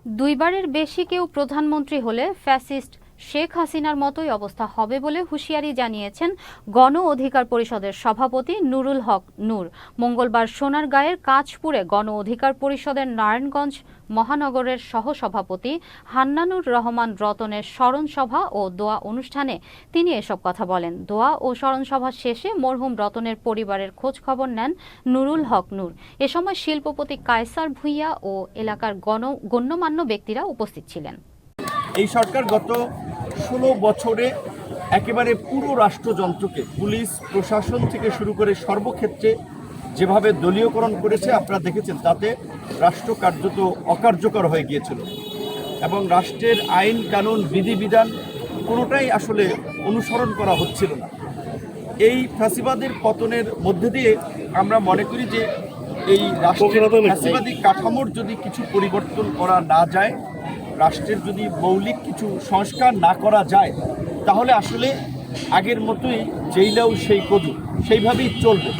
দুইবারের বেশি কেউ প্রধানমন্ত্রী হলে ফ্যাসিস্ট শেখ হাসিনার মতোই অবস্থা হবে বলে হুঁশিয়ারি জানিয়েছেন গণ অধিকার পরিষদের সভাপতি নুরুল হক নূর। মঙ্গলবার সোনারগাঁয়ের কাঁচপুরে গণ অধিকার পরিষদের নারায়ণগঞ্জ মহানগরের সহসভাপতি হান্নানুর রহমান রতনের স্মরণ সভা ও দোয়া অনুষ্ঠানে তিনি এসব কথা বলেন। দোয়া ও স্মরণ সভা শেষে মরহুম রতনের পরিবারের খোঁজ খবর নেন নুরুল হক নূর। এ সময় শিল্পপতি কায়সার ভূঁইয়া ও এলাকার গণ্যমান্য ব্যক্তিরা উপস্থিত ছিলেন। এই সরকার গত 16 বছরে একেবারে পুরো রাষ্ট্রযন্ত্রকে পুলিশ প্রশাসন থেকে শুরু করে সর্বক্ষেত্রে যেভাবে দলীয়করণ করেছে আপনারা দেখেছেন, তাতে রাষ্ট্র কার্যত অকার্যকর হয়ে গিয়েছিল এবং রাষ্ট্রের আইন কানুন বিধিবিধান কোনোটাই আসলে অনুসরণ করা হচ্ছিল না। এই ফ্যাসিবাদের পতনের মধ্যে দিয়ে আমরা মনে করি যে এই রাষ্ট্রের ফ্যাসিবাদী কাঠামোর যদি কিছু পরিবর্তন করা না যায়, রাষ্ট্রের যদি মৌলিক কিছু সংস্কার না করা যায়, তাহলে আসলে আগের মতোই যেইলাও সেই কদু সেইভাবেই চলবে।